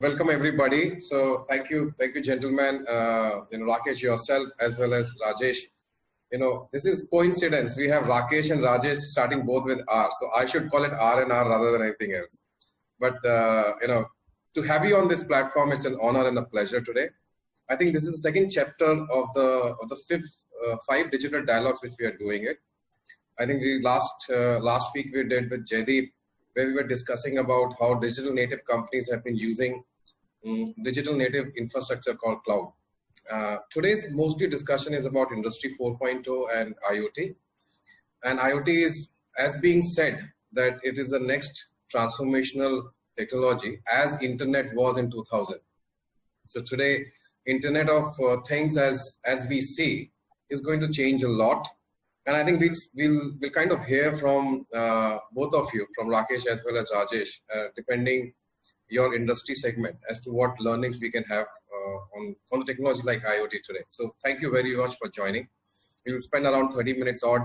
Welcome everybody. So thank you, gentlemen. Rakesh yourself as well as Rajesh. This is coincidence. We have Rakesh and Rajesh starting both with R, so I should call it R and R rather than anything else. But to have you on this platform, it's an honor and a pleasure today. I think this is the second chapter of the five digital dialogues which we are doing it. I think last week we did with Jaideep, where we were discussing about how digital native companies have been using digital native infrastructure called cloud. Today's mostly discussion is about Industry 4.0 and IoT. And IoT is, as being said, that it is the next transformational technology as internet was in 2000. So today, Internet of Things as we see is going to change a lot. And I think we'll kind of hear from both of you, from Rakesh as well as Rajesh, depending your industry segment, as to what learnings we can have on the technology like IoT today. So thank you very much for joining. We will spend around 30 minutes odd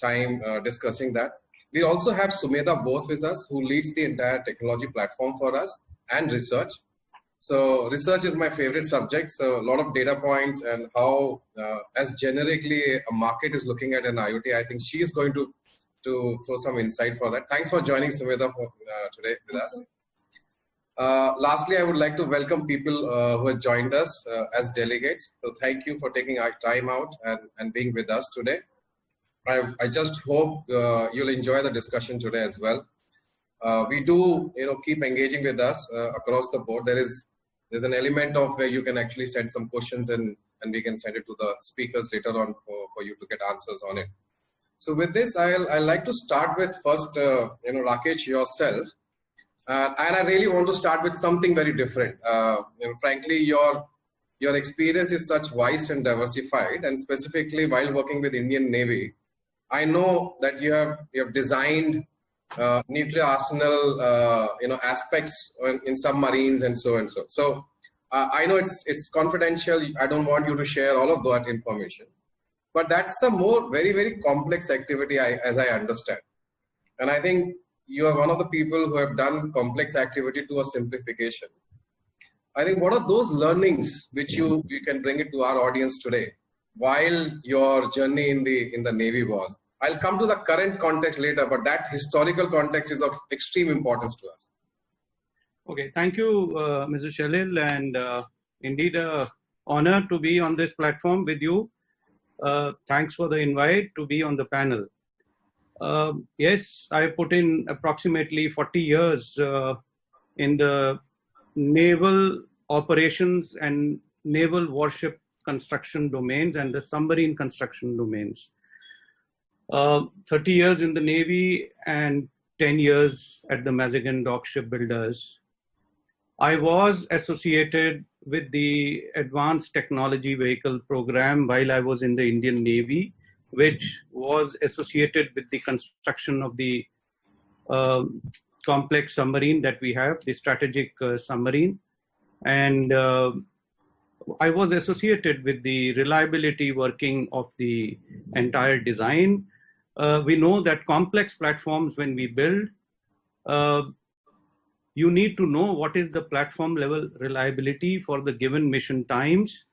time discussing that. We also have Sumedha both with us, who leads the entire technology platform for us and research. So research is my favorite subject. So a lot of data points and how, as generically a market is looking at an IoT, I think she is going to throw some insight for that. Thanks for joining, Sumedha, today with us. Lastly, I would like to welcome people who have joined us as delegates. So thank you for taking our time out and being with us today. I just hope you'll enjoy the discussion today as well. We do, keep engaging with us across the board. There's an element of where you can actually send some questions and we can send it to the speakers later on for you to get answers on it. So with this, I'd like to start with first, Rakesh, yourself. And I really want to start with something very different. Frankly, your experience is such vast and diversified, and specifically while working with Indian Navy, I know that you have designed nuclear arsenal, aspects in submarines and so and so. So I know it's confidential. I don't want you to share all of that information, but that's the very, very complex activity as I understand. And I think you are one of the people who have done complex activity to a simplification. I think what are those learnings which you can bring it to our audience today while your journey in the Navy was? I'll come to the current context later, but that historical context is of extreme importance to us. Okay, thank you, Mr. Shalil, and indeed an honor to be on this platform with you. Thanks for the invite to be on the panel. Yes, I put in approximately 40 years in the naval operations and naval warship construction domains and the submarine construction domains. 30 years in the Navy and 10 years at the Mazagon Dock shipbuilders. I was associated with the Advanced Technology Vehicle program while I was in the Indian Navy, which was associated with the construction of the complex submarine that we have, the strategic submarine. And I was associated with the reliability working of the entire design. We know that complex platforms, when we build, you need to know what is the platform level reliability for the given mission times.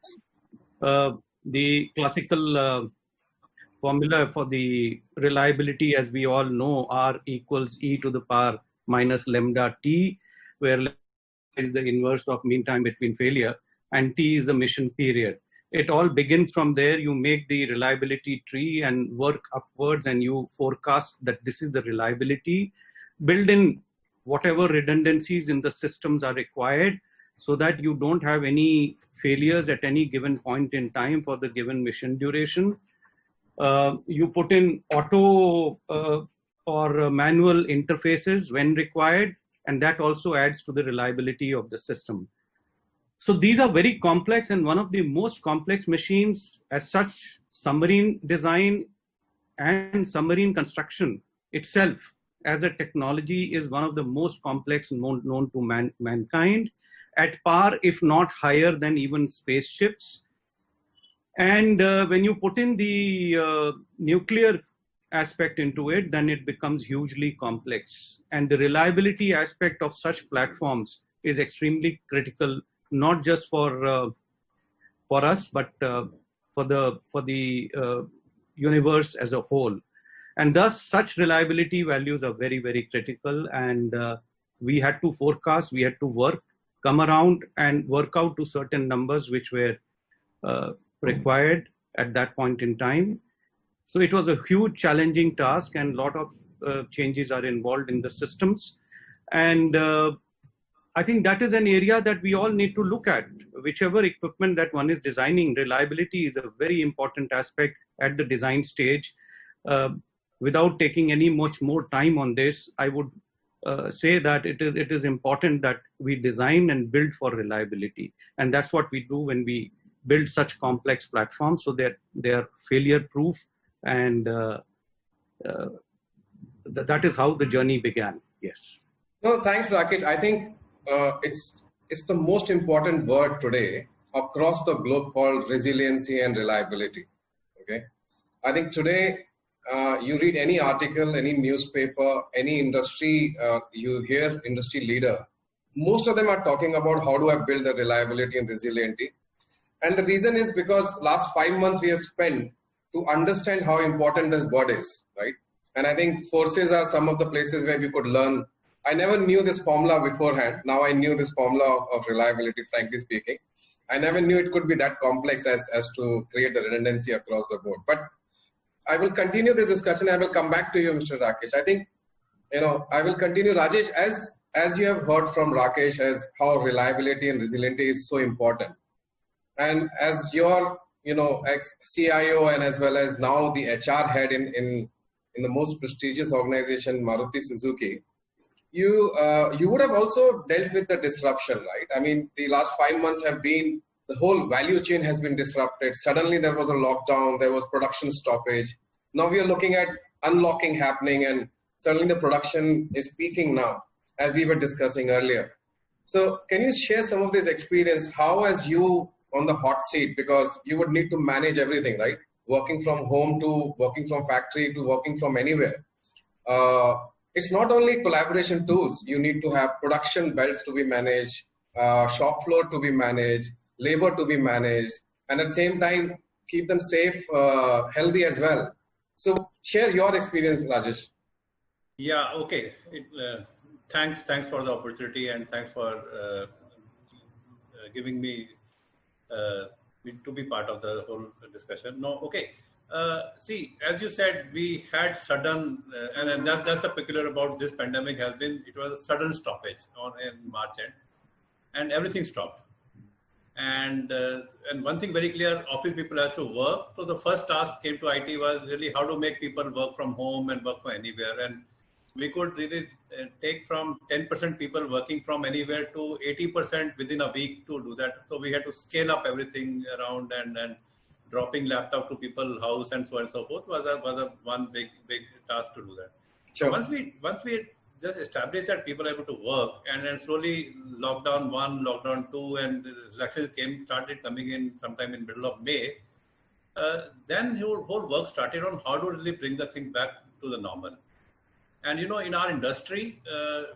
The classical formula for the reliability, as we all know, R equals E to the power minus lambda T, where is the inverse of mean time between failure, and T is the mission period. It all begins from there. You make the reliability tree and work upwards, and you forecast that this is the reliability. Build in whatever redundancies in the systems are required so that you don't have any failures at any given point in time for the given mission duration. You put in auto or manual interfaces when required, and that also adds to the reliability of the system. So these are very complex, and one of the most complex machines as such, submarine design and submarine construction itself as a technology is one of the most complex known to mankind, at par if not higher than even spaceships. And when you put in the nuclear aspect into it, then it becomes hugely complex. And the reliability aspect of such platforms is extremely critical, not just for us, but for the universe as a whole. And thus, such reliability values are very, very critical. And we had to forecast, we had to work, come around and work out to certain numbers which were required at that point in time. So it was a huge challenging task, and a lot of changes are involved in the systems. And I think that is an area that we all need to look at. Whichever equipment that one is designing, reliability is a very important aspect at the design stage. Without taking any much more time on this, I would say that it is important that we design and build for reliability. And that's what we do when we build such complex platforms, so that they are failure proof. And that is how the journey began. Yes. No, thanks, Rakesh. I think it's the most important word today across the globe called resiliency and reliability. Okay, I think today you read any article, any newspaper, any industry, you hear industry leader. Most of them are talking about how do I build the reliability and resiliency. And the reason is because last 5 months we have spent to understand how important this word is, right? And I think forces are some of the places where we could learn. I never knew this formula beforehand. Now I knew this formula of reliability, frankly speaking. I never knew it could be that complex as to create the redundancy across the board. But I will continue this discussion. I will come back to you, Mr. Rakesh. I think, I will continue. Rajesh, as you have heard from Rakesh, as how reliability and resiliency is so important. And as your, ex-CIO and as well as now the HR head in the most prestigious organization, Maruti Suzuki, you would have also dealt with the disruption, right? I mean, the last 5 months have been, the whole value chain has been disrupted. Suddenly there was a lockdown, there was production stoppage. Now we are looking at unlocking happening, and suddenly the production is peaking now, as we were discussing earlier. So can you share some of this experience? How, as you on the hot seat, because you would need to manage everything, right? Working from home to working from factory to working from anywhere. It's not only collaboration tools. You need to have production belts to be managed, shop floor to be managed, labor to be managed, and at the same time, keep them safe, healthy as well. So share your experience, Rajesh. Yeah, okay. Thanks for the opportunity, and thanks for giving me to be part of the whole discussion. No, okay. See, as you said, we had sudden, and that's the peculiar about this pandemic has been, it was a sudden stoppage in March end, and everything stopped. And one thing very clear, office people has to work. So the first task came to IT was really how to make people work from home and work from anywhere. And we could really take from 10% people working from anywhere to 80% within a week to do that. So we had to scale up everything around, and dropping laptop to people's house and so on and so forth was a one big task to do that. Sure. Once we just established that people are able to work, and then slowly lockdown 1, lockdown 2, and relaxation started coming in sometime in middle of May, then whole work started on how to really bring the thing back to the normal. And in our industry,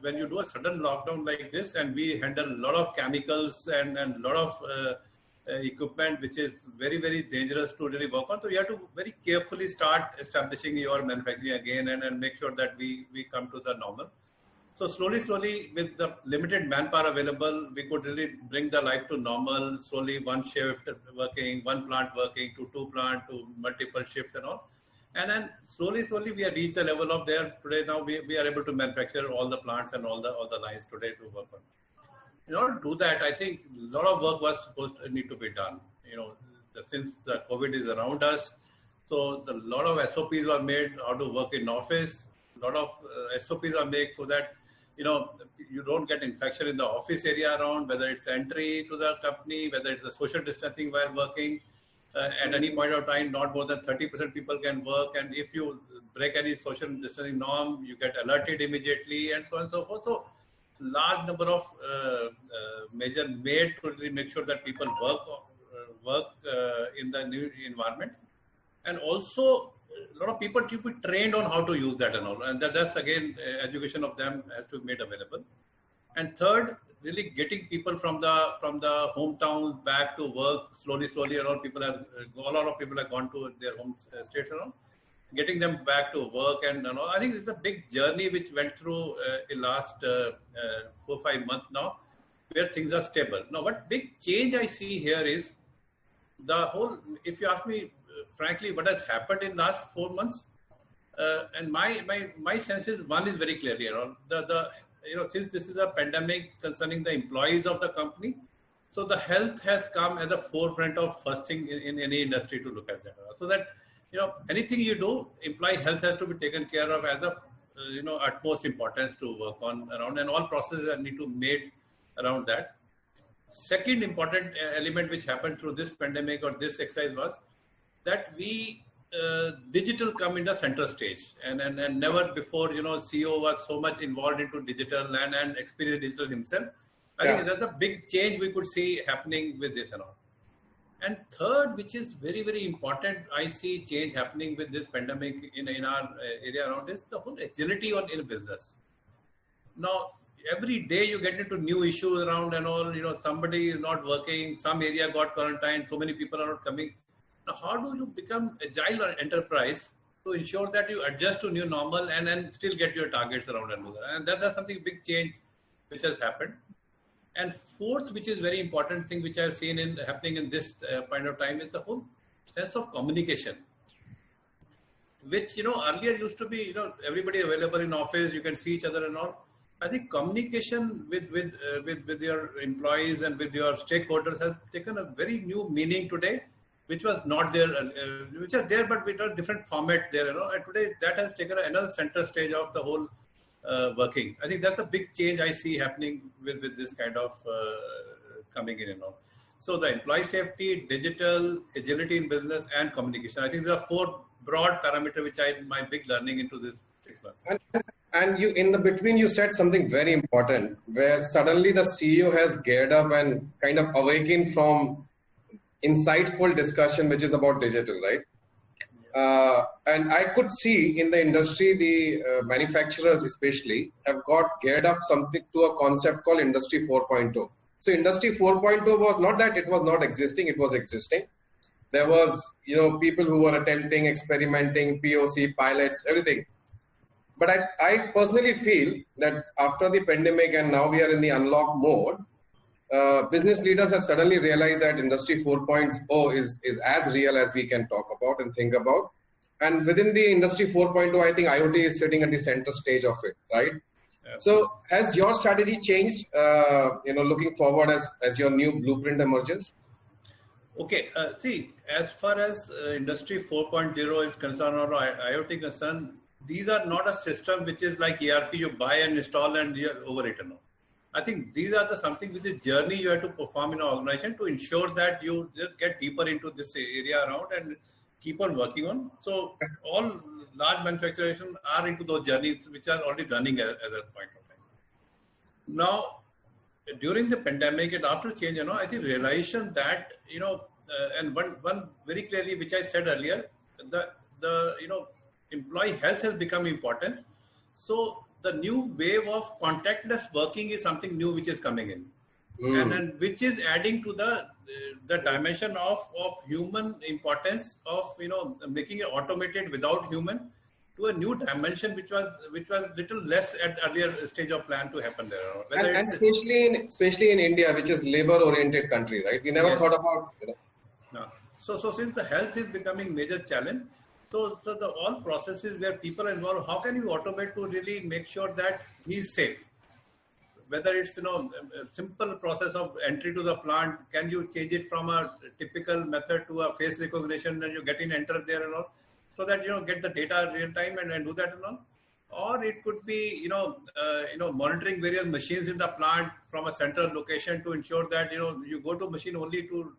when you do a sudden lockdown like this, and we handle a lot of chemicals and a lot of equipment which is very, very dangerous to really work on. So you have to very carefully start establishing your manufacturing again and make sure that we come to the normal. So slowly with the limited manpower available, we could really bring the life to normal. Slowly one shift working, one plant working, to 2 plant, to multiple shifts and all. And then slowly we have reached the level of there. Today now we are able to manufacture all the plants and all the lines today to work on. In order to do that, I think a lot of work was need to be done. Since the COVID is around us, so a lot of SOPs were made how to work in office. A lot of SOPs are made so that you don't get infection in the office area around, whether it's entry to the company, whether it's the social distancing while working. At any point of time, not more than 30% people can work, and if you break any social distancing norm, you get alerted immediately, and so on and so forth. So large number of measures made to really make sure that people work in the new environment, and also a lot of people to be trained on how to use that and all, and that's again education of them has to be made available. And third, really getting people from the hometowns back to work slowly. A lot of people have gone to their home states around. Getting them back to work, and I think it's a big journey which went through in last 4-5 months now, where things are stable. Now, what big change I see here is the whole. If you ask me frankly, what has happened in last 4 months, and my sense is one is very clearly since this is a pandemic concerning the employees of the company, so the health has come at the forefront of first thing in any industry to look at that. So that anything you do, employee health has to be taken care of as the utmost importance to work on around, and all processes need to be made around that. Second important element which happened through this pandemic or this exercise was that we digital come in the center stage, and never before CEO was so much involved into digital and experienced digital himself. I think that's a big change we could see happening with this and all. And third, which is very, very important, I see change happening with this pandemic in our area around, is the whole agility in business. Now, every day you get into new issues around and all, somebody is not working, some area got quarantined, so many people are not coming. Now, how do you become agile enterprise to ensure that you adjust to new normal and still get your targets around and do that? And that's something big change which has happened. And fourth, which is very important thing which I've seen happening in this point of time, is the whole sense of communication, which earlier used to be everybody available in office, you can see each other and all. I think communication with your employees and with your stakeholders has taken a very new meaning today, which was not there, which are there but with a different format there. And today that has taken another center stage of the whole working. I think that's a big change I see happening with this kind of coming in and all. So the employee safety, digital, agility in business, and communication. I think there are 4 broad parameters which my big learning into this 6 months. And you, in the between, you said something very important, where suddenly the CEO has geared up and kind of awakened from insightful discussion, which is about digital, right? And I could see in the industry, the manufacturers especially have got geared up something to a concept called Industry 4.0. So Industry 4.0 was not that it was not existing, it was existing. There was, people who were attempting, experimenting, POC, pilots, everything. But I personally feel that after the pandemic and now we are in the unlock mode, business leaders have suddenly realized that Industry 4.0 is as real as we can talk about and think about. And within the Industry 4.0, I think IoT is sitting at the center stage of it, right? Yeah. So has your strategy changed, looking forward as your new blueprint emerges? Okay, see, as far as Industry 4.0 is concerned or IoT concerned, these are not a system which is like ERP, you buy and install and you're over it. No. I think these are something with the journey you have to perform in an organization to ensure that you just get deeper into this area around and keep on working on. So all large manufacturers are into those journeys which are already running at that point of time. Now, during the pandemic and after change, I think realization that, and one very clearly, which I said earlier, the employee health has become important. So the new wave of contactless working is something new which is coming in, and then which is adding to the dimension of human importance of making it automated without human to a new dimension which was little less at earlier stage of plan to happen there. And especially in India, which is labor oriented country, right? We never thought about No. So since the health is becoming major challenge. So the all processes where people are involved, how can you automate to really make sure that he's safe? Whether it's a simple process of entry to the plant, can you change it from a typical method to a face recognition and you get in, enter there and all, so that get the data real time and do that and all. Or it could be monitoring various machines in the plant from a central location to ensure that you go to machine only to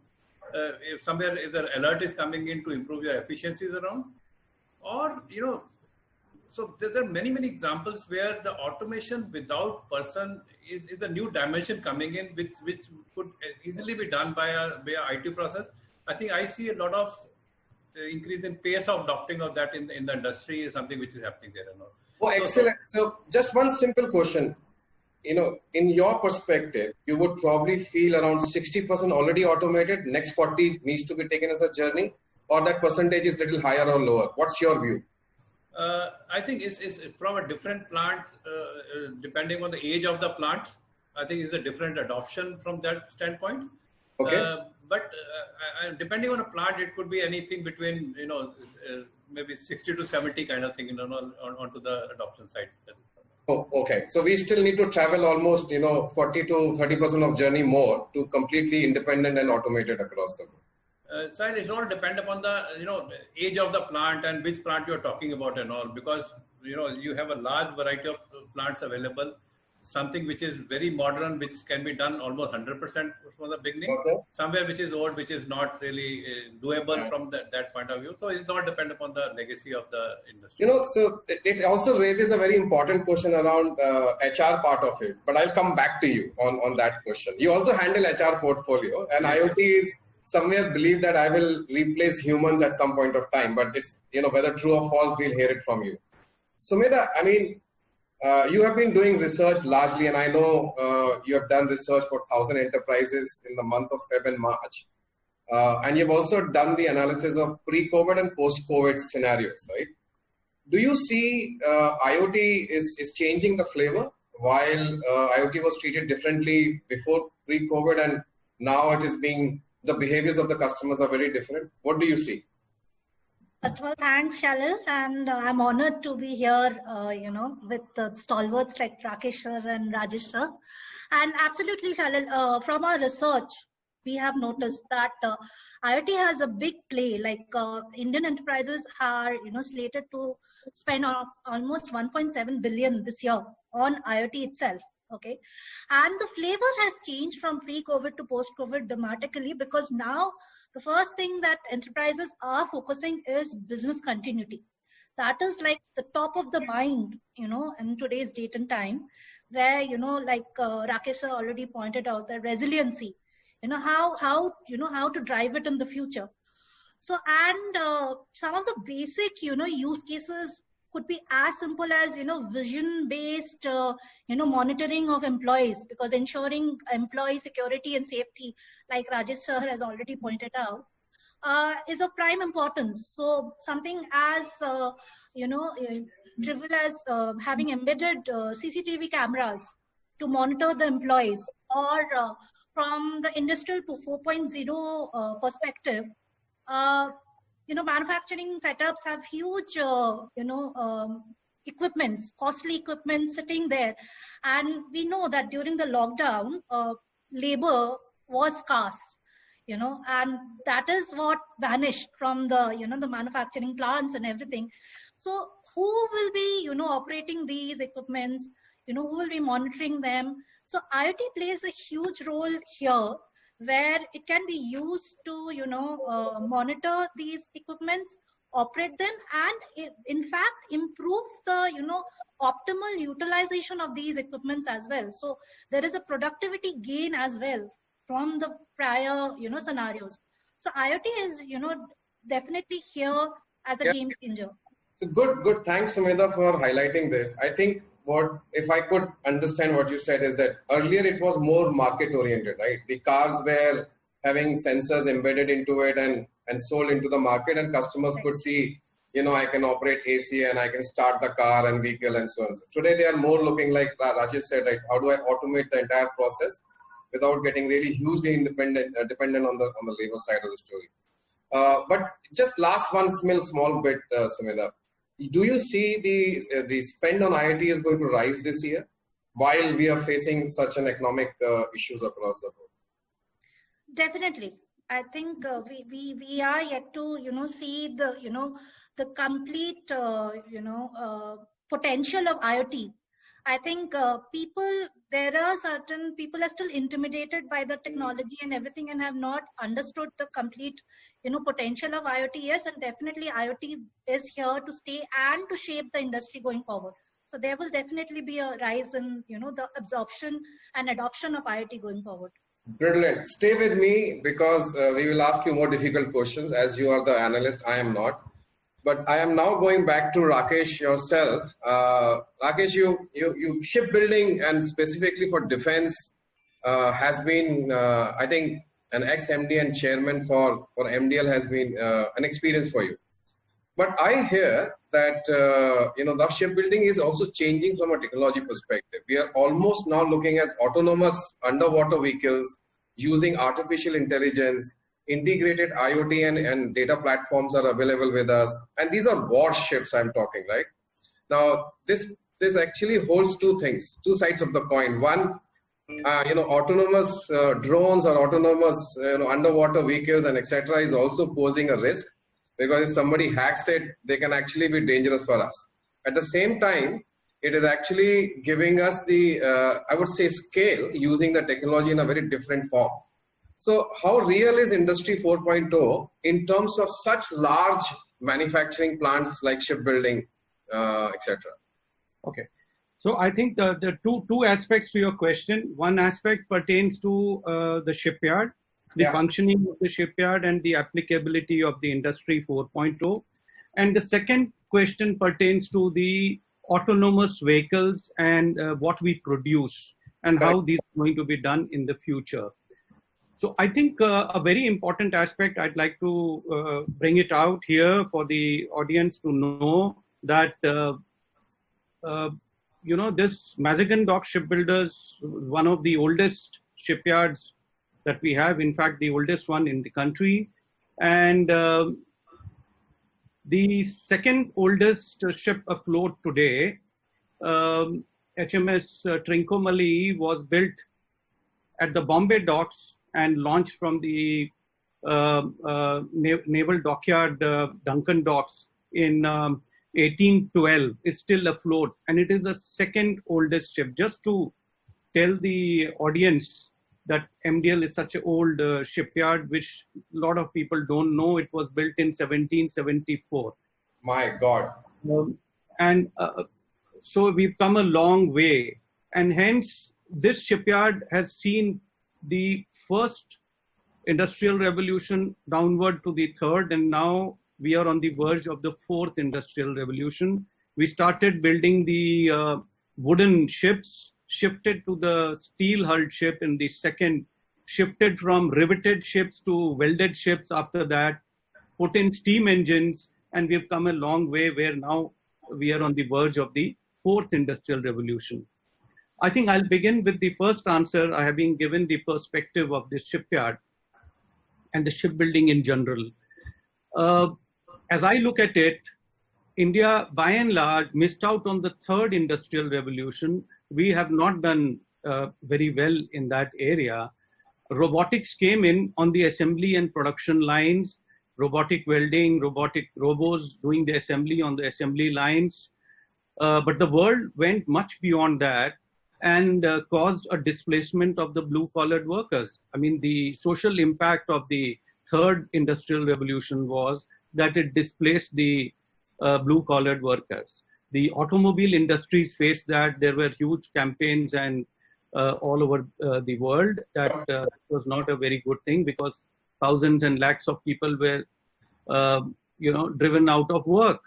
if somewhere if the alert is coming in to improve your efficiencies around. Or, so there are many examples where the automation without person is the new dimension coming in, which could easily be done by a IT process. I think I see a lot of increase in pace of adopting of that in the industry is something which is happening there. Oh, excellent. So just one simple question. in your perspective, you would probably feel around 60% already automated, next 40 needs to be taken as a journey, or that percentage is little higher or lower? What's your view? I think it's from a different plant, depending on the age of the plants. I think it's a different adoption from that standpoint. Okay. But depending on a plant, it could be anything between, maybe 60 to 70 kind of thing, onto the adoption side. Oh, okay. So we still need to travel almost, 40 to 30% of journey more to completely independent and automated across the world. So it's all depend upon the, age of the plant and which plant you're talking about and all, because, you have a large variety of plants available. Something which is very modern, which can be done almost 100% from the beginning. Okay. Somewhere which is old, which is not really doable from that point of view. So it all depends upon the legacy of the industry. So it also raises a very important question around HR part of it. But I'll come back to you on that question. You also handle HR portfolio, and Yes, IoT is somewhere believe that I will replace humans at some point of time. But it's, whether true or false, we'll hear it from you. Sumedha, you have been doing research largely, and I know you have done research for 1,000 enterprises in the month of Feb and March. And you've also done the analysis of pre-COVID and post-COVID scenarios, right? Do you see IoT is changing the flavor while IoT was treated differently before pre-COVID, and now it is the behaviors of the customers are very different? What do you see? First of all, thanks, Shalil, and I'm honored to be here, with stalwarts like Rakesh sir and Rajesh sir. And absolutely, Shalil, from our research, we have noticed that IoT has a big play. Like Indian enterprises are, slated to spend almost 1.7 billion this year on IoT itself. Okay, and the flavor has changed from pre-COVID to post-COVID dramatically, because now the first thing that enterprises are focusing is business continuity. That is like the top of the mind, in today's date and time, where, like Rakesh already pointed out, the resiliency, how to drive it in the future. So, and some of the basic, use cases could be as simple as, vision-based, monitoring of employees, because ensuring employee security and safety, like Rajesh sir has already pointed out, is of prime importance. So something as, trivial as having embedded CCTV cameras to monitor the employees, or from the industrial to 4.0 perspective, manufacturing setups have huge, equipments, costly equipment sitting there. And we know that during the lockdown, labor was scarce, and that is what vanished from the, the manufacturing plants and everything. So who will be, operating these equipments, who will be monitoring them? So IoT plays a huge role here, where it can be used to, monitor these equipments, operate them, and in fact, improve the, optimal utilization of these equipments as well. So there is a productivity gain as well from the prior, scenarios. So IoT is, definitely here as a game changer. So good. Thanks, Sumedha, for highlighting this. I think if I could understand what you said is that earlier it was more market oriented, right? The cars were having sensors embedded into it and sold into the market, and customers could see, I can operate AC and I can start the car and vehicle and so on. So today they are more looking like Rajesh said, right? How do I automate the entire process without getting really hugely dependent on the labor side of the story? But just last one small bit, Sumedha. Do you see the spend on IoT is going to rise this year while we are facing such an economic issues across the board? Definitely. I think we are yet to, see the, the complete, potential of IoT. I think there are certain people are still intimidated by the technology and everything, and have not understood the complete, potential of IoT. Yes, and definitely IoT is here to stay and to shape the industry going forward. So there will definitely be a rise in, the absorption and adoption of IoT going forward. Brilliant. Stay with me, because we will ask you more difficult questions, as you are the analyst, I am not. But I am now going back to Rakesh yourself. Rakesh, you shipbuilding and specifically for defense has been, I think, an ex-MD and chairman for MDL has been an experience for you. But I hear that the shipbuilding is also changing from a technology perspective. We are almost now looking at autonomous underwater vehicles using artificial intelligence. Integrated IOT and data platforms are available with us, and these are warships I'm talking, right? Now, this actually holds two things, two sides of the coin. One, autonomous drones or autonomous underwater vehicles and etc. is also posing a risk, because if somebody hacks it, they can actually be dangerous for us. At the same time, it is actually giving us the, I would say, scale using the technology in a very different form. So how real is Industry 4.0 in terms of such large manufacturing plants like shipbuilding, etc.? Okay. So I think the two aspects to your question. One aspect pertains to the shipyard, the functioning of the shipyard and the applicability of the Industry 4.0. And the second question pertains to the autonomous vehicles and what we produce and how these are going to be done in the future. So I think a very important aspect I'd like to bring it out here for the audience to know that, this Mazagon Dock shipbuilders, one of the oldest shipyards that we have, in fact, the oldest one in the country. And the second oldest ship afloat today, HMS Trincomalee, was built at the Bombay docks and launched from the naval dockyard Duncan docks in 1812, is still afloat, and it is the second oldest ship. Just to tell the audience that MDL is such an old shipyard, which a lot of people don't know. It was built in 1774. My God. So we've come a long way, and hence this shipyard has seen the first industrial revolution downward to the third, and now we are on the verge of the fourth industrial revolution. We started building the wooden ships, shifted to the steel-hulled ship in the second, shifted from riveted ships to welded ships after that, put in steam engines, and we've come a long way where now we are on the verge of the fourth industrial revolution. I think I'll begin with the first answer. I have been given the perspective of this shipyard and the shipbuilding in general. As I look at it, India, by and large, missed out on the third industrial revolution. We have not done very well in that area. Robotics came in on the assembly and production lines, robotic welding, robotic robots doing the assembly on the assembly lines. But the world went much beyond that and caused a displacement of the blue-collared workers. I mean, the social impact of the third industrial revolution was that it displaced the blue-collared workers. The automobile industries faced that. There were huge campaigns and all over the world that was not a very good thing, because thousands and lakhs of people were, driven out of work.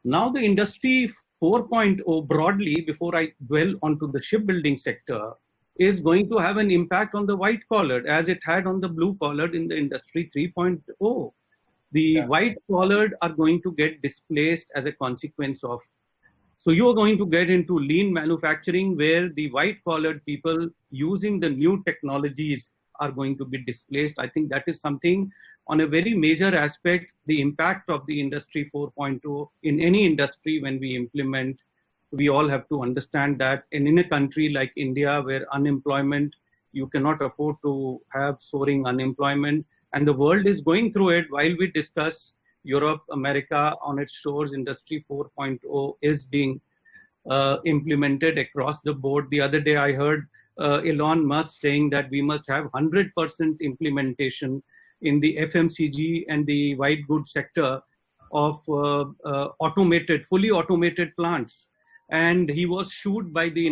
Now the Industry 4.0 broadly, before I dwell onto the shipbuilding sector, is going to have an impact on the white collared as it had on the blue collared in the Industry 3.0. The white collared are going to get displaced as a consequence of. So you're going to get into lean manufacturing where the white collared people using the new technologies are going to be displaced. I think that is something on a very major aspect, the impact of the Industry 4.0 in any industry when we implement. We all have to understand that. And in a country like India, where unemployment, you cannot afford to have soaring unemployment. And the world is going through it while we discuss Europe, America on its shores. Industry 4.0 is being implemented across the board. The other day I heard Elon Musk saying that we must have 100% implementation in the FMCG and the white goods sector of fully automated plants. And he was sued by the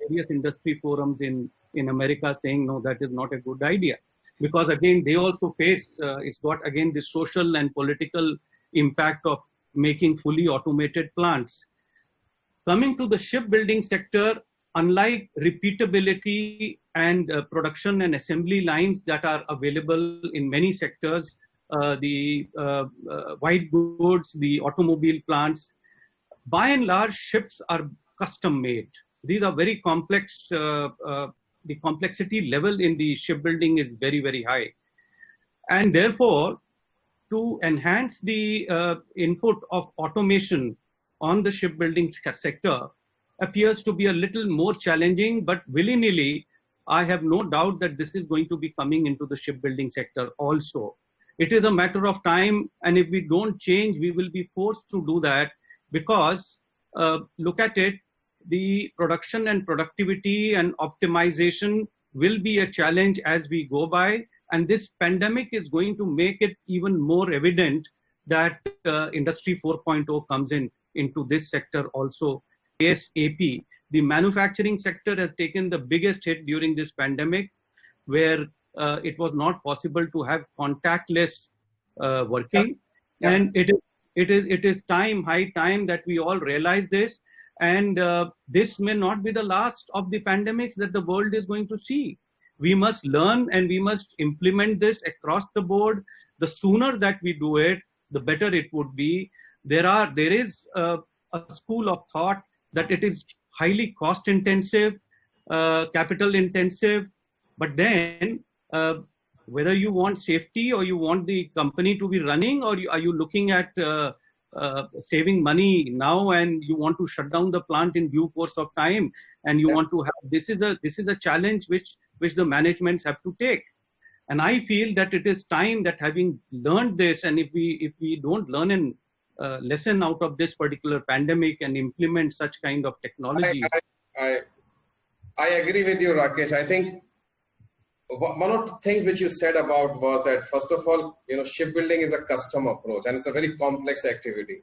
various industry forums in America saying, no, that is not a good idea. Because again, they also face, it's got again the social and political impact of making fully automated plants. Coming to the shipbuilding sector, unlike repeatability and production and assembly lines that are available in many sectors, the white goods, the automobile plants, by and large, ships are custom made. These are very complex. The complexity level in the shipbuilding is very, very high. And therefore, to enhance the input of automation on the shipbuilding sector appears to be a little more challenging, but willy-nilly, I have no doubt that this is going to be coming into the shipbuilding sector also. It is a matter of time, and if we don't change, we will be forced to do that, because look at it, the production and productivity and optimization will be a challenge as we go by, and this pandemic is going to make it even more evident that Industry 4.0 comes into this sector also ASAP. The manufacturing sector has taken the biggest hit during this pandemic, where it was not possible to have contactless working, and it is high time that we all realize this. And this may not be the last of the pandemics that the world is going to see. We must learn and we must implement this across the board. The sooner that we do it, the better it would be. There is a school of thought that it is highly cost intensive, capital intensive, but then whether you want safety or you want the company to be running, or are you looking at saving money now and you want to shut down the plant in due course of time, and you want to have, this is a challenge which the managements have to take. And I feel that it is time that, having learned this, and if we don't learn a lesson out of this particular pandemic and implement such kind of technology. I agree with you, Rakesh. I think one of the things which you said about was that, first of all, shipbuilding is a custom approach and it's a very complex activity.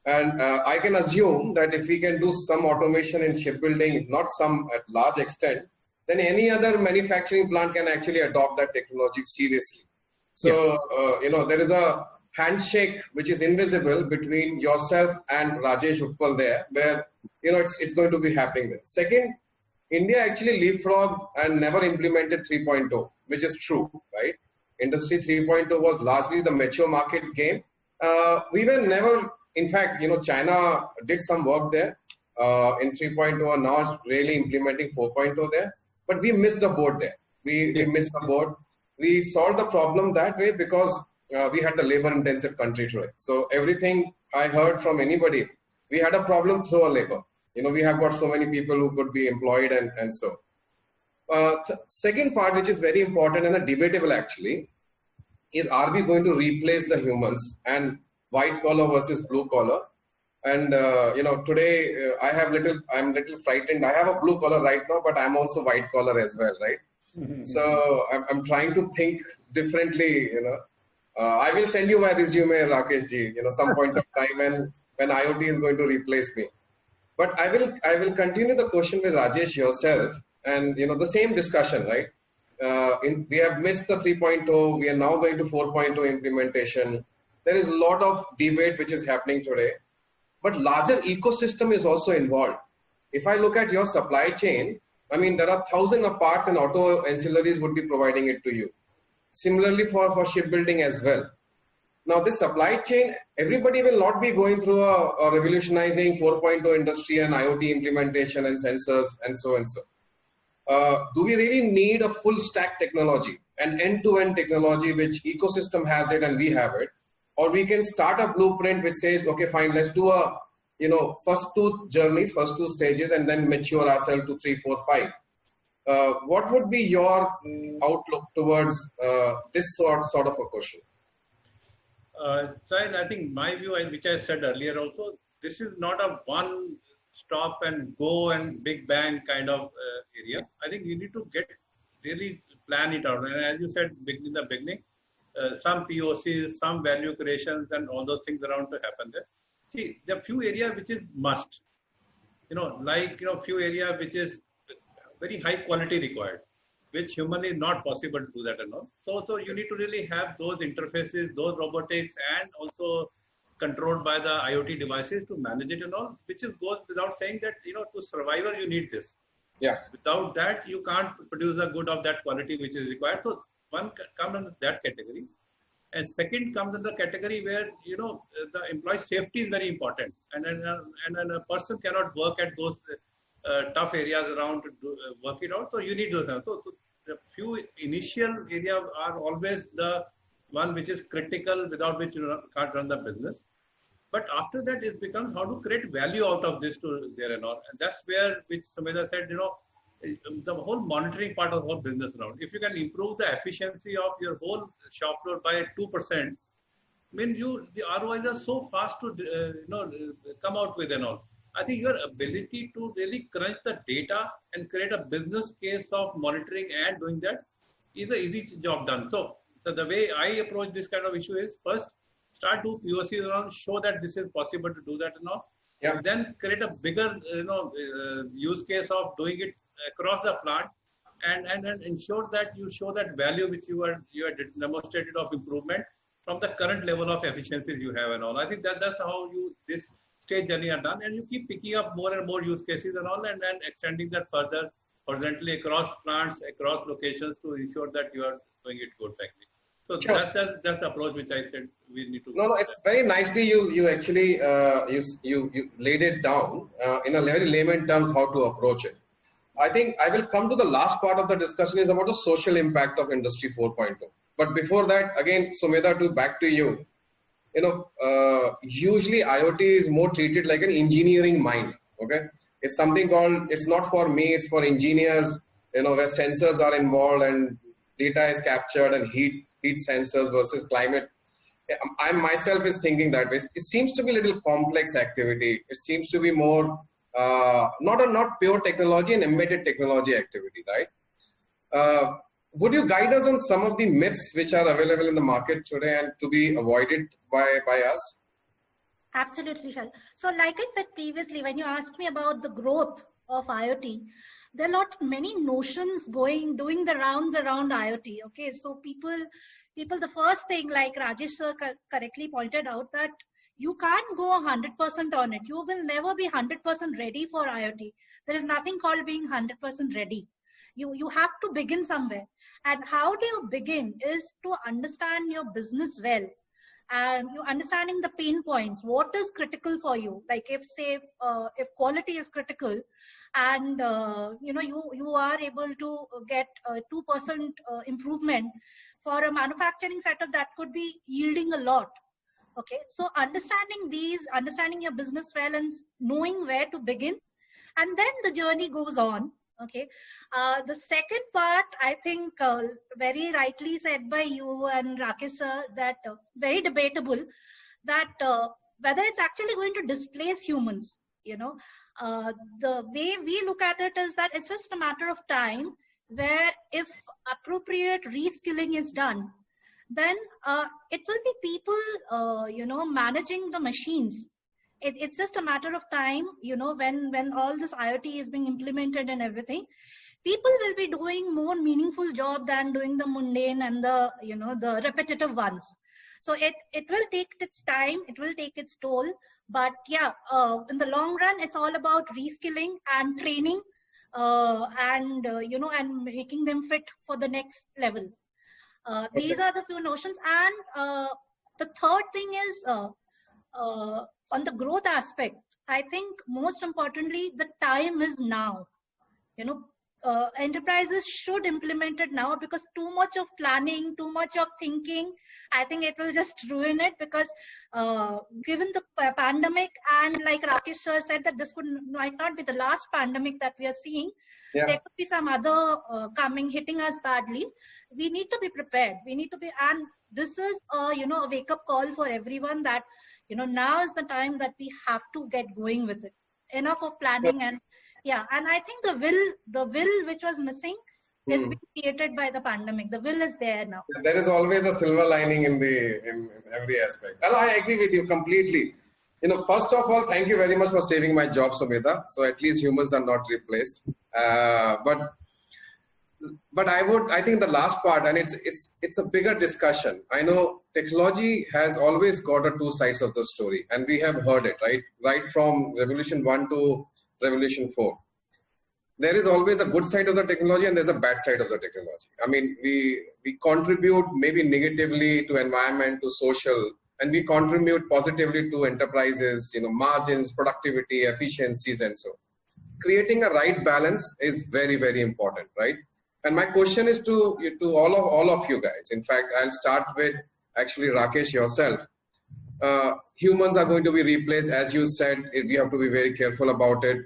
And I can assume that if we can do some automation in shipbuilding, not some at large extent, then any other manufacturing plant can actually adopt that technology seriously. So, there is a handshake which is invisible between yourself and Rajesh Uppal there, where, it's going to be happening there. Second, India actually leapfrogged and never implemented 3.0, which is true, right? Industry 3.0 was largely the mature markets game. We were never, in fact, China did some work there in 3.0 and now it's really implementing 4.0 there. But we missed the boat there. We missed the boat. We solved the problem that way because we had the labor-intensive country today. So everything I heard from anybody, we had a problem through our labor. We have got so many people who could be employed and so. Second part, which is very important and debatable actually, is are we going to replace the humans and white collar versus blue collar? And today I'm little frightened. I have a blue collar right now, but I'm also white collar as well, right? Mm-hmm. So I'm trying to think differently. I will send you my resume, Rakesh ji. Some point of time, and when IoT is going to replace me. But I will continue the question with Rajesh yourself, and the same discussion, right? We have missed the 3.0. We are now going to 4.0 implementation. There is a lot of debate which is happening today, but larger ecosystem is also involved. If I look at your supply chain, there are thousands of parts and auto ancillaries would be providing it to you. Similarly for shipbuilding as well. Now this supply chain, everybody will not be going through a revolutionizing 4.0 industry and IoT implementation and sensors and so and so. Do we really need a full stack technology, an end-to-end technology which ecosystem has it and we have it? Or we can start a blueprint which says, okay, fine, let's do a, first two journeys, first two stages, and then mature ourselves to 3, 4, 5. What would be your outlook towards this sort of a question? So I think my view, which I said earlier also, this is not a one stop and go and big bang kind of area. I think you need to really plan it out. And as you said in the beginning, some POCs, some value creations and all those things around to happen there. See, there are few areas which is must, few areas which is very high quality required, which humanly not possible to do that and all. So you need to really have those interfaces, those robotics, and also controlled by the IoT devices to manage it and all, which goes without saying that, to survival, you need this. Yeah. Without that, you can't produce a good of that quality which is required. So one comes under that category. And second comes under the category where, the employee safety is very important. And a person cannot work at those tough areas around to work it out. So you need those. So the few initial areas are always the one which is critical, without which you can't run the business. But after that, it becomes how to create value out of this to there and all. And that's where, which Sumedha said, the whole monitoring part of the whole business around. If you can improve the efficiency of your whole shop floor by 2%, the ROIs are so fast to come out with and all. I think your ability to really crunch the data and create a business case of monitoring and doing that is an easy job done. So the way I approach this kind of issue is first start do POCs around, show that this is possible to do that and all. Yeah. And then create a bigger use case of doing it across the plant, and ensure that you show that value which you are demonstrated of improvement from the current level of efficiencies you have and all. I think that's how this stage journey are done, and you keep picking up more and more use cases and all, and extending that further horizontally across plants, across locations to ensure that you are doing it good factory. So sure. That's the approach which I said we need to. No, it's very nicely you actually you laid it down in a very layman terms how to approach it. I think I will come to the last part of the discussion is about the social impact of Industry 4.0. But before that, again, Sumedha, back to you. Usually IoT is more treated like an engineering mind. Okay, it's something called. It's not for me. It's for engineers. Where sensors are involved and data is captured and heat sensors versus climate. I myself is thinking that way. It seems to be a little complex activity. It seems to be more. Not pure technology and embedded technology activity, right? Would you guide us on some of the myths which are available in the market today and to be avoided by us? Absolutely, Shal. So like I said previously, when you asked me about the growth of IoT, there are many notions doing the rounds around IoT. Okay, so people, the first thing, like Rajesh sir correctly pointed out, that you can't go 100% on it. You will never be 100% ready for IoT. There is nothing called being 100% ready. You have to begin somewhere. And how do you begin is to understand your business well. And you understanding the pain points. What is critical for you? Like if quality is critical and you are able to get 2% improvement for a manufacturing setup, that could be yielding a lot. Okay, so understanding your business well and knowing where to begin, and then the journey goes on. Okay, the second part, I think very rightly said by you and Rakesh sir, that very debatable, that whether it's actually going to displace humans. The way we look at it is that it's just a matter of time, where if appropriate reskilling is done, then it will be people, managing the machines. It's just a matter of time, when all this IoT is being implemented and everything, people will be doing more meaningful job than doing the mundane and the repetitive ones. So it will take its time, it will take its toll, but yeah, in the long run, it's all about reskilling and training, and making them fit for the next level. These are the few notions. And the third thing is on the growth aspect, I think most importantly, the time is now. Enterprises should implement it now, because too much of planning, too much of thinking, I think it will just ruin it, because given the pandemic, and like Rakesh sir said, that this might not be the last pandemic that we are seeing. Yeah. There could be some other hitting us badly. We need to be prepared. And this is a wake up call for everyone, that now is the time that we have to get going with it. Enough of planning. And yeah, and I think the will which was missing is being created by the pandemic. The will is there now. There is always a silver lining in every aspect. And I agree with you completely. First of all, thank you very much for saving my job, Sumedha. So at least humans are not replaced. But but I think the last part, and it's a bigger discussion. I know technology has always got two sides of the story, and we have heard it, right from Revolution 1 to Revolution 4. There is always a good side of the technology and there's a bad side of the technology. I mean, we contribute maybe negatively to environment, to social, and we contribute positively to enterprises, margins, productivity, efficiencies, and so. Creating a right balance is very, very important, right? And my question is to all of you guys. In fact, I'll start with actually Rakesh yourself. Humans are going to be replaced, as you said. We have to be very careful about it.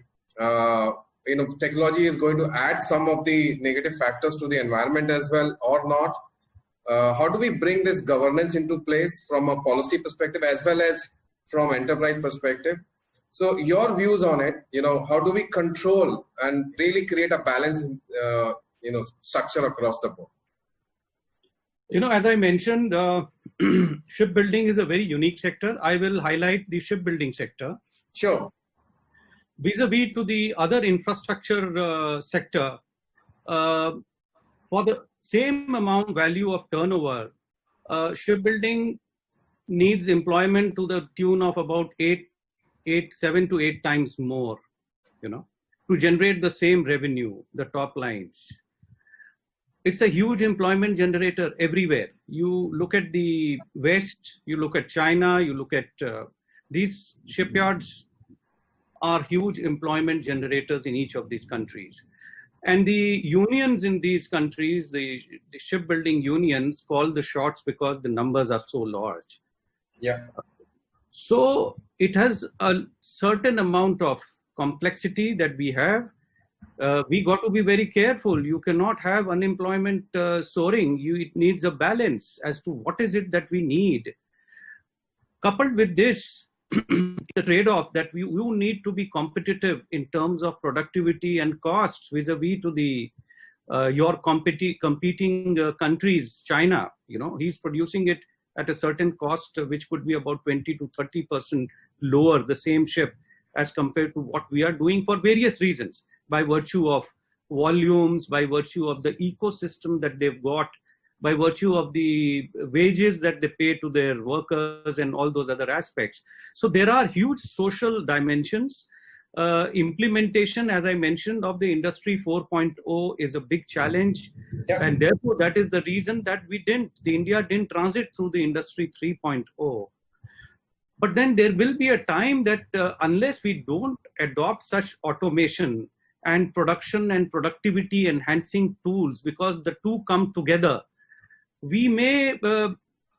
Technology is going to add some of the negative factors to the environment as well, or not. How do we bring this governance into place from a policy perspective as well as from enterprise perspective? So your views on it, how do we control and really create a balanced, structure across the board? As I mentioned, shipbuilding is a very unique sector. I will highlight the shipbuilding sector. Sure. Vis-a-vis to the other infrastructure sector, for the same amount value of turnover, shipbuilding needs employment to the tune of about 7 to 8 times more, to generate the same revenue, the top lines. It's a huge employment generator everywhere. You look at the West, you look at China, you look at these shipyards are huge employment generators in each of these countries. And the unions in these countries, the shipbuilding unions, call the shots because the numbers are so large. Yeah. So it has a certain amount of complexity that we have. We got to be very careful. You cannot have unemployment soaring. It needs a balance as to what is it that we need. Coupled with this, the trade-off that you need to be competitive in terms of productivity and costs vis-a-vis to the your competing countries. China, he's producing it at a certain cost, which could be about 20 to 30% lower, the same ship, as compared to what we are doing for various reasons, by virtue of volumes, by virtue of the ecosystem that they've got, by virtue of the wages that they pay to their workers and all those other aspects. So there are huge social dimensions. Implementation, as I mentioned, of the Industry 4.0 is a big challenge. Yeah. And therefore, that is the reason that India didn't transit through the Industry 3.0. But then there will be a time that unless we don't adopt such automation and production and productivity enhancing tools, because the two come together, we may,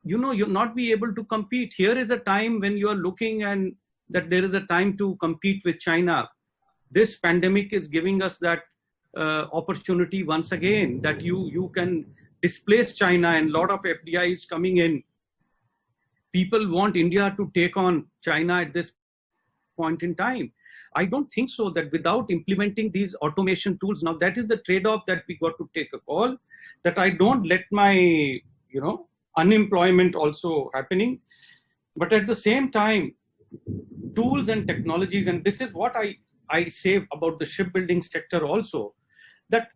you'll not be able to compete. Here is a time when you are looking and that there is a time to compete with China. This pandemic is giving us that opportunity once again, that you can displace China, and a lot of FDI is coming in. People want India to take on China at this point in time. I don't think so, that without implementing these automation tools, now that is the trade-off that we got to take a call, that I don't let my, unemployment also happening. But at the same time, tools and technologies, and this is what I say about the shipbuilding sector also, that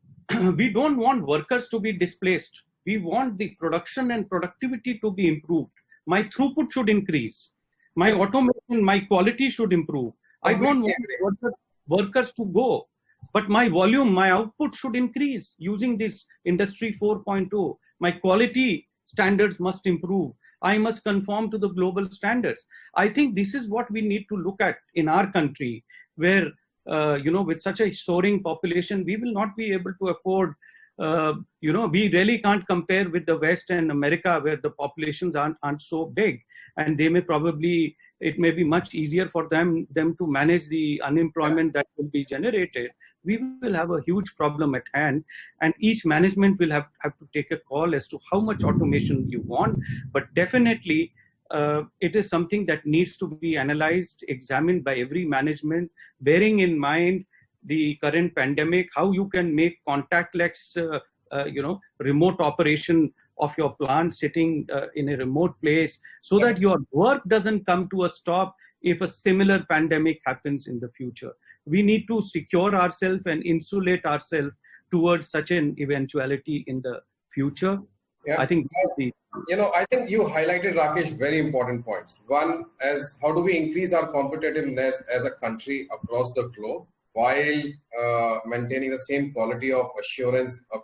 we don't want workers to be displaced. We want the production and productivity to be improved. My throughput should increase. My automation, my quality should improve. I don't want workers to go, but my volume, my output should increase using this Industry 4.0. My quality standards must improve. I must conform to the global standards. I think this is what we need to look at in our country, where, with such a soaring population, we will not be able to afford, we really can't compare with the West and America, where the populations aren't so big, and they may probably, it may be much easier for them to manage the unemployment that will be generated. We will have a huge problem at hand, and each management will have to take a call as to how much automation you want. But definitely, it is something that needs to be analyzed, examined by every management, bearing in mind the current pandemic, how you can make contactless, remote operation of your plant sitting in a remote place, so that your work doesn't come to a stop if a similar pandemic happens in the future. We need to secure ourselves and insulate ourselves towards such an eventuality in the future? Yeah. I think I think you highlighted, Rakesh, very important points. One, as how do we increase our competitiveness as a country across the globe while maintaining the same quality of assurance of,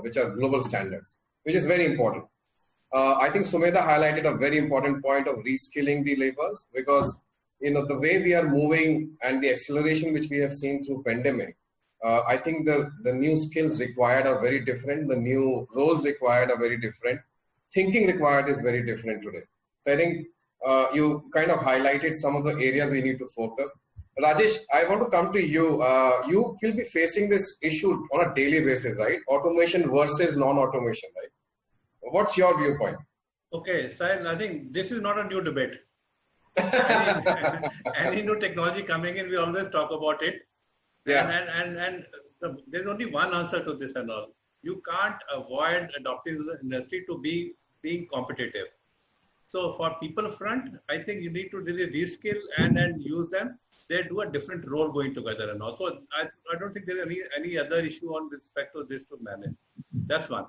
which are global standards, which is very important. I think Sumedha highlighted a very important point of reskilling the laborers, because the way we are moving and the acceleration which we have seen through pandemic, I think the new skills required are very different. The new roles required are very different. Thinking required is very different today. So I think you kind of highlighted some of the areas we need to focus. Rajesh, I want to come to you. You will be facing this issue on a daily basis, right? Automation versus non-automation, right? What's your viewpoint? Okay, Sahil, I think this is not a new debate. Any new technology coming in, we always talk about it. Yeah. And there's only one answer to this and all. You can't avoid adopting the industry to being competitive. So for people front, I think you need to really reskill and use them. They do a different role going together and all. So I don't think there's any other issue on respect to this to manage. That's one.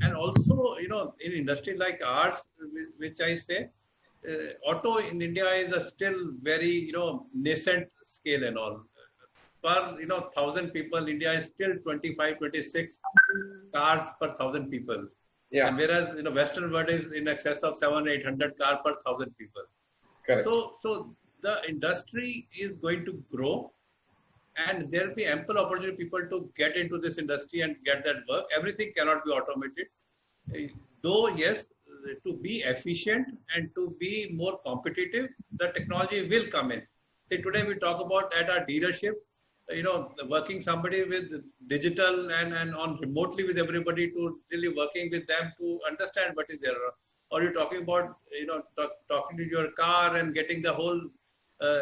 And also, in industry like ours, which I say, auto in India is a still very, nascent scale and all. Per 1,000 people, India is still 25, 26 cars per 1,000 people. Yeah. And whereas Western world is in excess of 700, 800 cars per 1,000 people. Correct. So the industry is going to grow, and there will be ample opportunity for people to get into this industry and get that work. Everything cannot be automated. Though yes, to be efficient and to be more competitive, the technology will come in. See, today we talk about at our dealership, working somebody with digital and on remotely with everybody to really working with them to understand what is there. Or you're talking about, talking to your car and getting the whole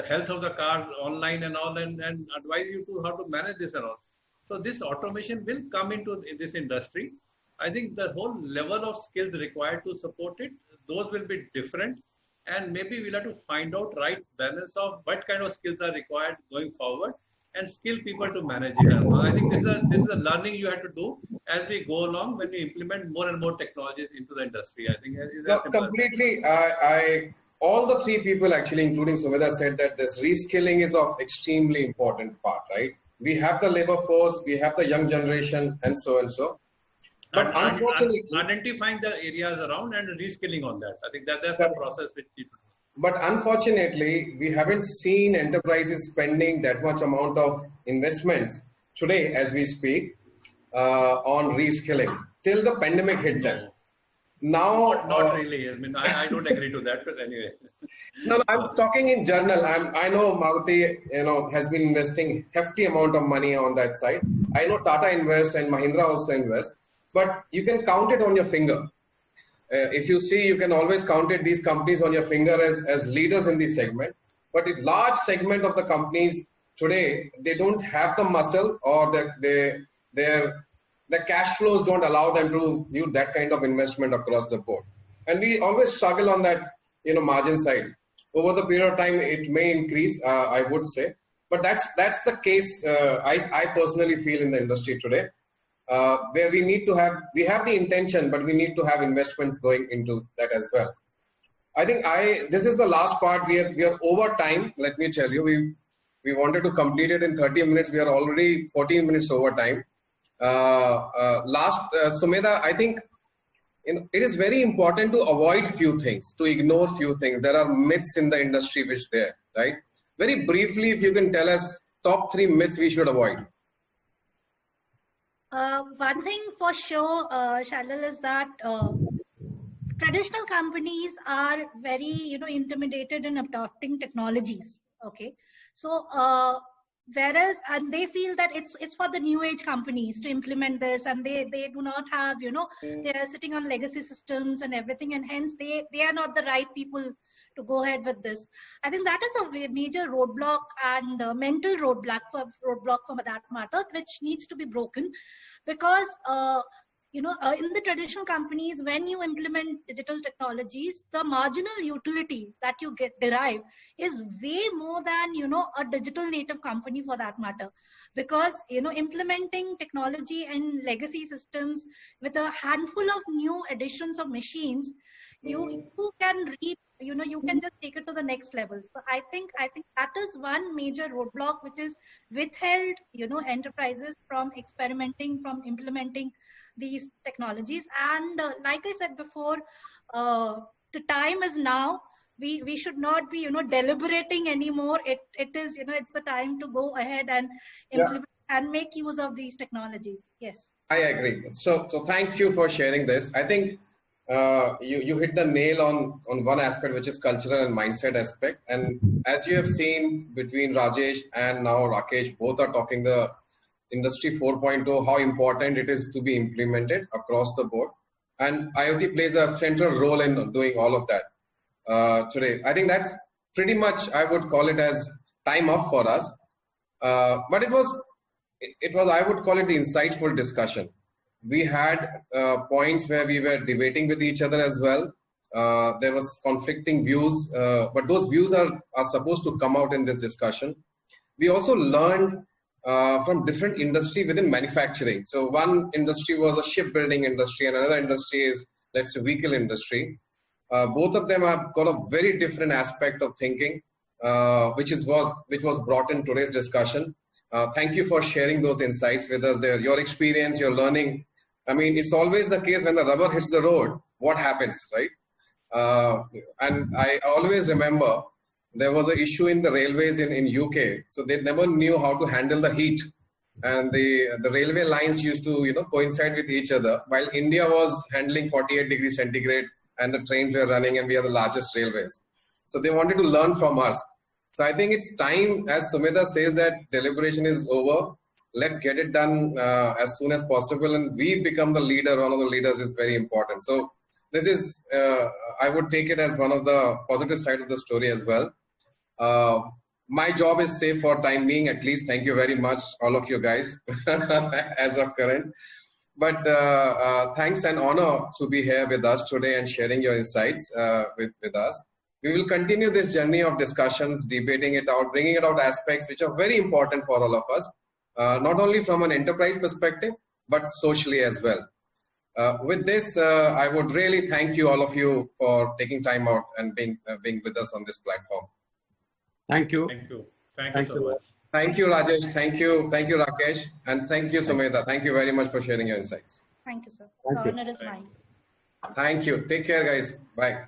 health of the car online and all and advise you to how to manage this and all. So this automation will come into this industry. I think the whole level of skills required to support it, those will be different. And maybe we'll have to find out right balance of what kind of skills are required going forward and skill people to manage it. I think this is a learning you have to do as we go along when we implement more and more technologies into the industry. I think completely. All the three people actually, including Sumedha, said that this reskilling is of extremely important part, right? We have the labor force, we have the young generation, and so and so. But unfortunately, identifying the areas around and reskilling on that. I think that's the process which we do. But unfortunately, we haven't seen enterprises spending that much amount of investments today as we speak on reskilling till the pandemic hit them. Now, not really. I mean, I don't agree to that, but anyway. No, I'm talking in general. I know Maruti, has been investing hefty amount of money on that side. I know Tata invest and Mahindra also invest, but you can count it on your finger. If you see, you can always count it, these companies on your finger as leaders in this segment. But a large segment of the companies today, they don't have the muscle, or the cash flows don't allow them to do that kind of investment across the board. And we always struggle on that, margin side. Over the period of time, it may increase, I would say. But that's the case I personally feel in the industry today. Where we have the intention, but we need to have investments going into that as well. I think this is the last part. We are over time. Let me tell you, we wanted to complete it in 30 minutes. We are already 14 minutes over time. Sumedha, I think it is very important to avoid few things, to ignore few things. There are myths in the industry which there, right? Very briefly, if you can tell us top 3 myths we should avoid. One thing for sure, Shalil, is that traditional companies are very, intimidated in adopting technologies. Okay, so whereas they feel that it's for the new age companies to implement this, and they do not have, they are sitting on legacy systems and everything, and hence they are not the right people to go ahead with this. I think that is a major roadblock and mental roadblock for that matter, which needs to be broken, because in the traditional companies, when you implement digital technologies, the marginal utility that you derive is way more than, a digital native company for that matter. Because, implementing technology and legacy systems with a handful of new additions of machines, you can reap, you can just take it to the next level. So I think that is one major roadblock which is withheld, enterprises from experimenting, from implementing these technologies. And like I said before, the time is now. We should not be, deliberating anymore. It is, it's the time to go ahead and implement and make use of these technologies. Yes. I agree. So thank you for sharing this. I think you hit the nail on one aspect, which is cultural and mindset aspect. And as you have seen between Rajesh and now Rakesh, both are talking the Industry 4.0, how important it is to be implemented across the board. And IoT plays a central role in doing all of that today. I think that's pretty much, I would call it as time off for us. But it was, I would call it the insightful discussion. We had points where we were debating with each other as well. There was conflicting views, but those views are supposed to come out in this discussion. We also learned from different industry within manufacturing. So one industry was a shipbuilding industry and another industry is, let's say, vehicle industry. Both of them have got a very different aspect of thinking, which was brought in today's discussion. Thank you for sharing those insights with us there. Your experience, your learning. I mean, it's always the case when the rubber hits the road, what happens, right? And I always remember there was an issue in the railways in UK. So they never knew how to handle the heat. And the railway lines used to, coincide with each other, while India was handling 48 degrees centigrade and the trains were running and we are the largest railways. So they wanted to learn from us. So I think it's time, as Sumedha says, that deliberation is over. Let's get it done as soon as possible. And we become the leader. One of the leaders is very important. So this is, I would take it as one of the positive side of the story as well. My job is safe for time being, at least. Thank you very much, all of you guys, as of current. But thanks and honor to be here with us today and sharing your insights with us. We will continue this journey of discussions, debating it out, bringing it out aspects which are very important for all of us, not only from an enterprise perspective, but socially as well. With this, I would really thank you, all of you, for taking time out and being with us on this platform. Thank you. Thank you. Thank you so much. Thank you, Rajesh. Thank you, Rakesh. And thank you, Sumedha. Thank you very much for sharing your insights. Thank you, sir. Thank The you. honor is mine. Thank you. Take care, guys. Bye.